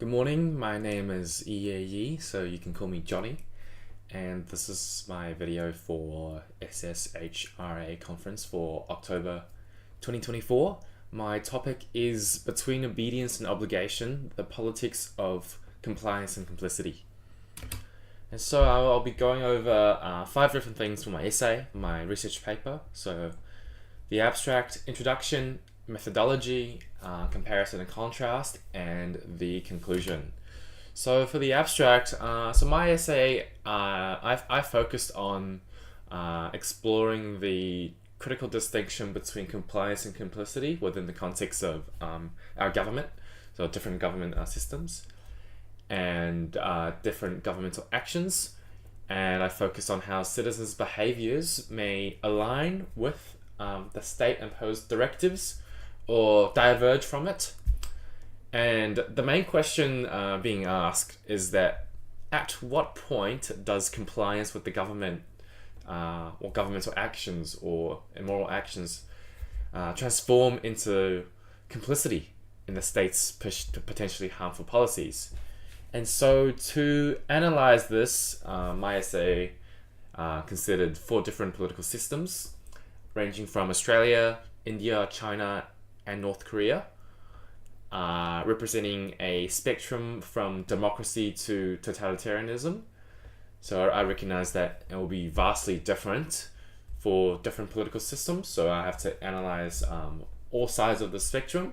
Good morning, my name is Yi, so you can call me Johnny, and this is my video for SSHRA conference for October 2024. My topic is Between Obedience and Obligation, the Politics of Compliance and Complicity. And so I'll be going over 5 different things for my essay, my research paper. So the abstract, introduction, methodology, comparison and contrast, and the conclusion. So for the abstract, so my essay, I focused on exploring the critical distinction between compliance and complicity within the context of our government, so different government systems and different governmental actions. And I focused on how citizens' behaviors may align with the state-imposed directives or diverge from it. And the main question being asked is that at what point does compliance with the government or governmental actions or immoral actions transform into complicity in the state's potentially harmful policies? And so to analyze this, my essay considered 4 different political systems ranging from Australia, India, China, and North Korea, representing a spectrum from democracy to totalitarianism. So I recognize that it will be vastly different for different political systems, so I have to analyze all sides of the spectrum.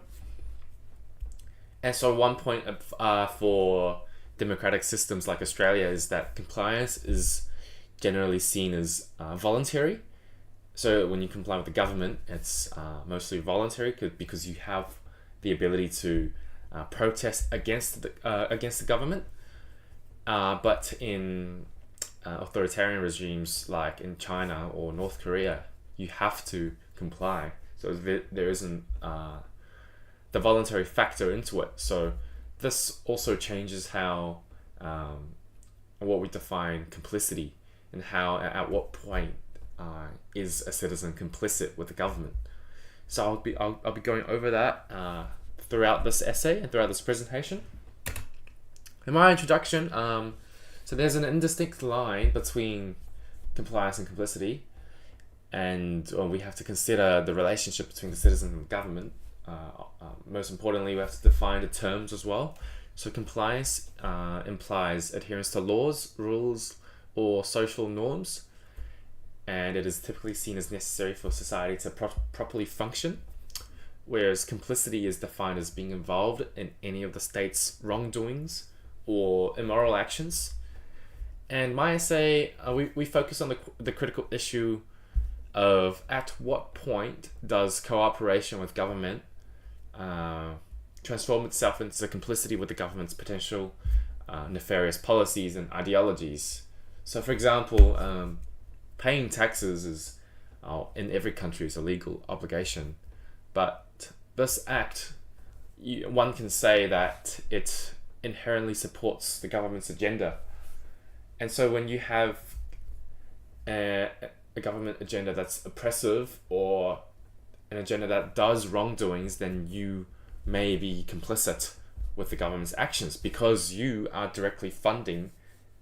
And so one point for democratic systems like Australia is that compliance is generally seen as voluntary. So when you comply with the government, it's mostly voluntary because you have the ability to protest against the government. But in authoritarian regimes like in China or North Korea, you have to comply. So there isn't the voluntary factor into it. So this also changes how what we define complicity and how at what point is a citizen complicit with the government. So I'll be going over that throughout this essay and throughout this presentation. In my introduction, so there's an indistinct line between compliance and complicity, and we have to consider the relationship between the citizen and the government. Most importantly, we have to define the terms as well. So compliance implies adherence to laws, rules, or social norms, and it is typically seen as necessary for society to properly function, whereas complicity is defined as being involved in any of the state's wrongdoings or immoral actions. And my essay, we focus on the critical issue of at what point does cooperation with government transform itself into complicity with the government's potential nefarious policies and ideologies. So for example, paying taxes is in every country is a legal obligation, but this act, one can say that it inherently supports the government's agenda. And so when you have a government agenda that's oppressive or an agenda that does wrongdoings, then you may be complicit with the government's actions because you are directly funding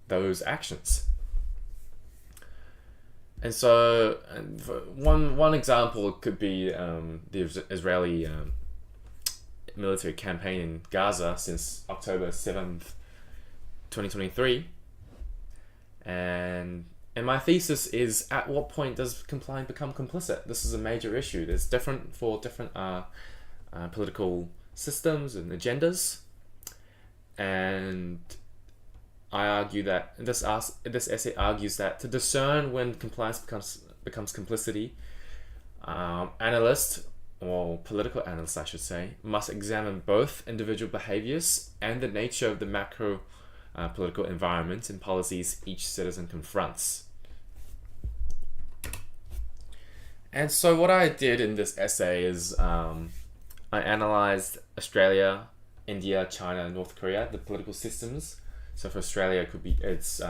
those actions. And so one example could be the Israeli military campaign in Gaza since October 7th, 2023. And my thesis is, at what point does compliance become complicit? This is a major issue. It's different for different political systems and agendas. And I argue that this essay argues that to discern when compliance becomes complicity, analysts, or political analysts I should say, must examine both individual behaviors and the nature of the macro political environment and policies each citizen confronts. And so what I did in this essay is I analyzed Australia, India, China, and North Korea, the political systems. So for Australia, it's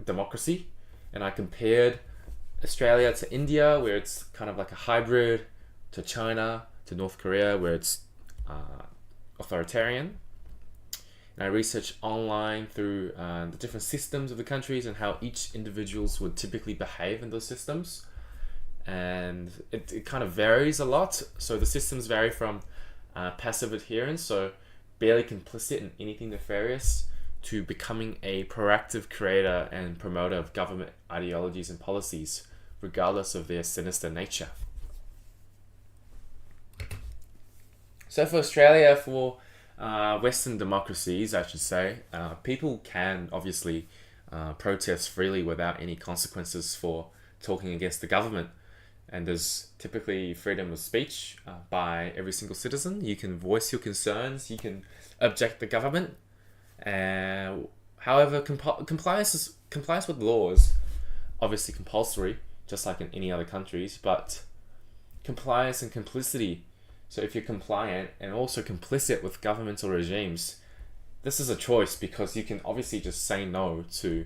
democracy, and I compared Australia to India, where it's kind of like a hybrid, to China, to North Korea, where it's authoritarian. And I research online through the different systems of the countries and how each individuals would typically behave in those systems. And it kind of varies a lot. So the systems vary from passive adherence, so barely complicit in anything nefarious, to becoming a proactive creator and promoter of government ideologies and policies, regardless of their sinister nature. So for Australia, for Western democracies, I should say, people can obviously protest freely without any consequences for talking against the government. And there's typically freedom of speech by every single citizen. You can voice your concerns, you can object the government. However, compliance with laws obviously compulsory, just like in any other countries, but compliance and complicity. So if you're compliant and also complicit with governmental regimes, this is a choice, because you can obviously just say no to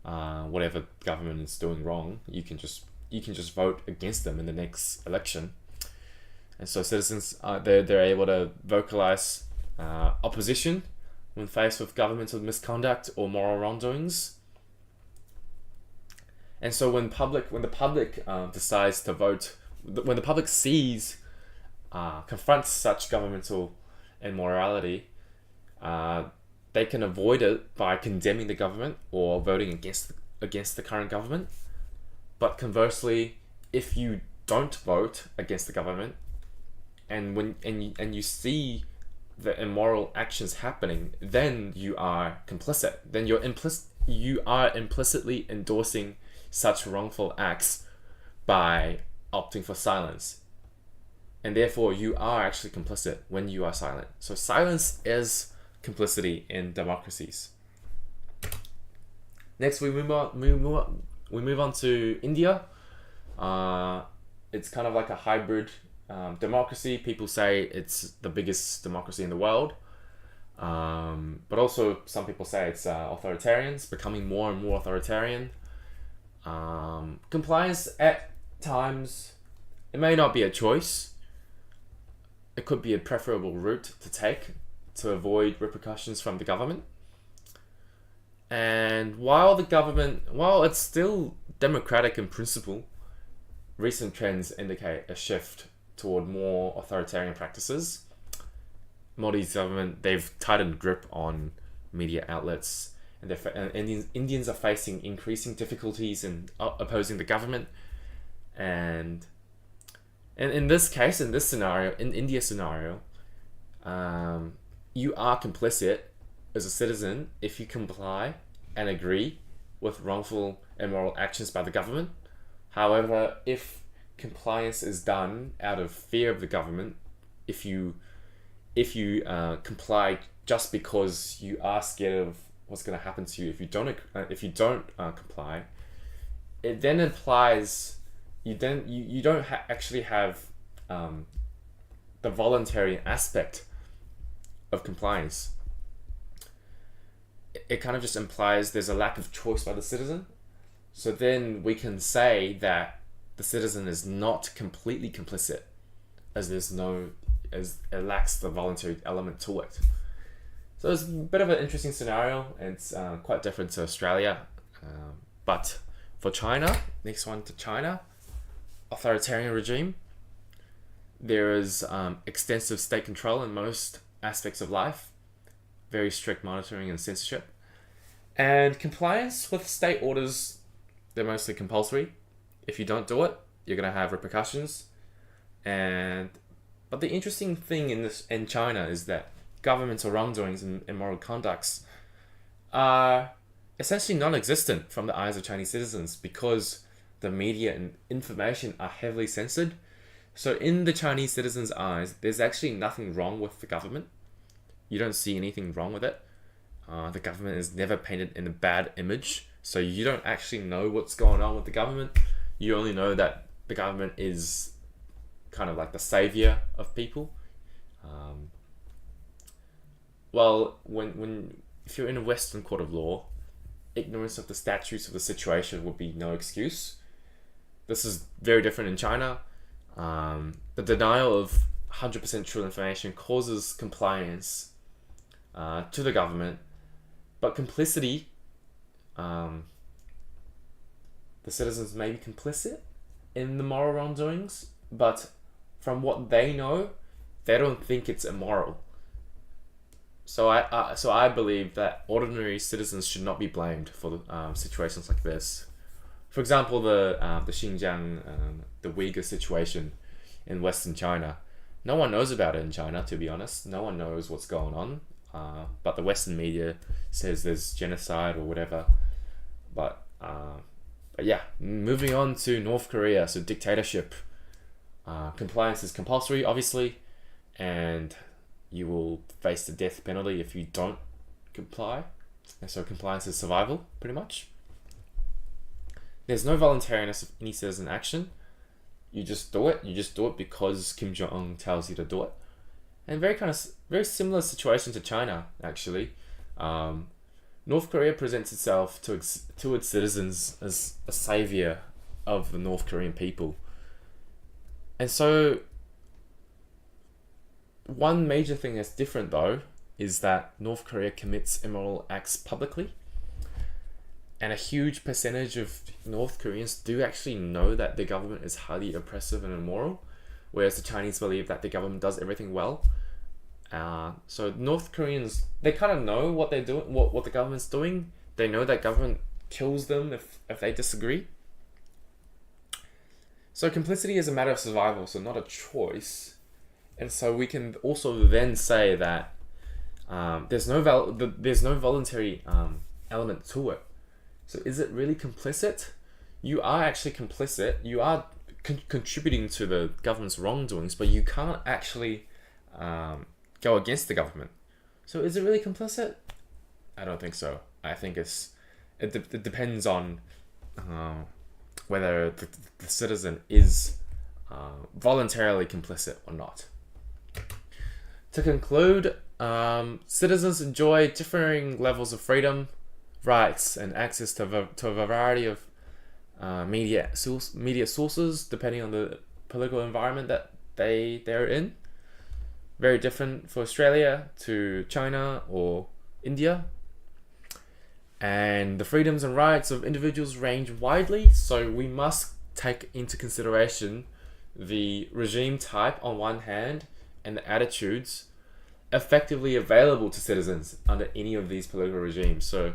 whatever government is doing wrong. You can just vote against them in the next election. And so citizens, they're able to vocalize opposition when faced with governmental misconduct or moral wrongdoings. And so when the public decides to vote, when the public confronts such governmental immorality, they can avoid it by condemning the government or voting against the current government. But conversely, if you don't vote against the government, and you see the immoral actions happening, then you are complicit. Then you are implicitly endorsing such wrongful acts by opting for silence. And therefore, you are actually complicit when you are silent. So silence is complicity in democracies. Next, we move on to India. It's kind of like a hybrid democracy. People say it's the biggest democracy in the world. But also some people say it's authoritarian. It's becoming more and more authoritarian. Compliance at times, it may not be a choice. It could be a preferable route to take to avoid repercussions from the government. And while it's still democratic in principle, recent trends indicate a shift toward more authoritarian practices. Modi's government, they've tightened grip on media outlets, and Indians are facing increasing difficulties in opposing the government. And in this case, in India scenario, you are complicit as a citizen if you comply and agree with wrongful immoral actions by the government. However, if compliance is done out of fear of the government, if you comply just because you are scared of what's going to happen to you if you don't comply, it then implies you don't actually have the voluntary aspect of compliance. It kind of just implies there's a lack of choice by the citizen. So then we can say that the citizen is not completely complicit, as it lacks the voluntary element to it. So it's a bit of an interesting scenario. It's quite different to Australia. But for China, next one to China, authoritarian regime. There is extensive state control in most aspects of life, very strict monitoring and censorship, and compliance with state orders. They're mostly compulsory. If you don't do it, you're going to have repercussions. But the interesting thing in China is that governmental wrongdoings and immoral conducts are essentially non-existent from the eyes of Chinese citizens, because the media and information are heavily censored. So in the Chinese citizens' eyes, there's actually nothing wrong with the government. You don't see anything wrong with it. The government is never painted in a bad image. So you don't actually know what's going on with the government. You only know that the government is kind of like the savior of people. If you're in a Western court of law, ignorance of the statutes of the situation would be no excuse. This is very different in China. The denial of 100% true information causes compliance to the government. But complicity, the citizens may be complicit in the moral wrongdoings, but from what they know, they don't think it's immoral. So I believe that ordinary citizens should not be blamed for situations like this. For example, the Xinjiang, the Uyghur situation in Western China. No one knows about it in China, to be honest. No one knows what's going on. But the Western media says there's genocide or whatever. But yeah, moving on to North Korea. So dictatorship. Compliance is compulsory, obviously, and you will face the death penalty if you don't comply. And so compliance is survival, pretty much. There's no voluntariness of any citizen action. You just do it. You just do it because Kim Jong-un tells you to do it. And very similar situation to China, actually. North Korea presents itself to its citizens as a savior of the North Korean people. And so one major thing that's different, though, is that North Korea commits immoral acts publicly. And a huge percentage of North Koreans do actually know that the government is highly oppressive and immoral, whereas the Chinese believe that the government does everything well. So North Koreans, they kind of know what they're doing, what the government's doing. They know that government kills them if they disagree. So complicity is a matter of survival, so not a choice. And so we can also then say that there's no voluntary element to it. So is it really complicit? You are actually complicit. You are contributing to the government's wrongdoings, but you can't actually go against the government. So is it really complicit? I don't think so. I think it depends on whether the citizen is voluntarily complicit or not. To conclude, citizens enjoy differing levels of freedom, rights, and access to a variety of media sources depending on the political environment that they're in. Very different for Australia to China or India. And the freedoms and rights of individuals range widely, so we must take into consideration the regime type on one hand and the attitudes effectively available to citizens under any of these political regimes. So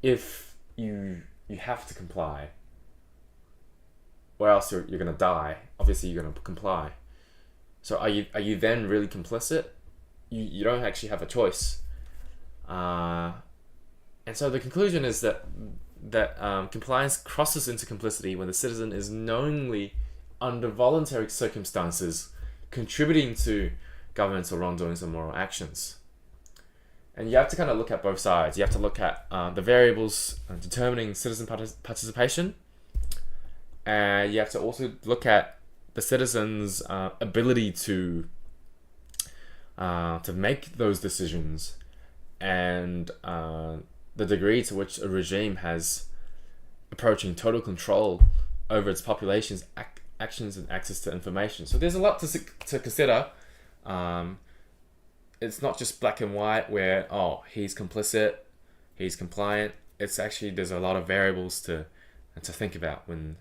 if you have to comply, or else you're going to die, obviously you're going to comply. So are you then really complicit? You don't actually have a choice. And so the conclusion is that compliance crosses into complicity when the citizen is knowingly, under voluntary circumstances, contributing to governmental wrongdoings and moral actions. And you have to kind of look at both sides. You have to look at the variables determining citizen participation, and you have to also look at the citizen's ability to make those decisions, and the degree to which a regime has approaching total control over its population's actions and access to information. So there's a lot to consider. It's not just black and white where, oh, he's complicit, he's compliant. It's actually, there's a lot of variables to think about when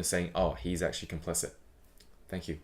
saying, oh, he's actually complicit. Thank you.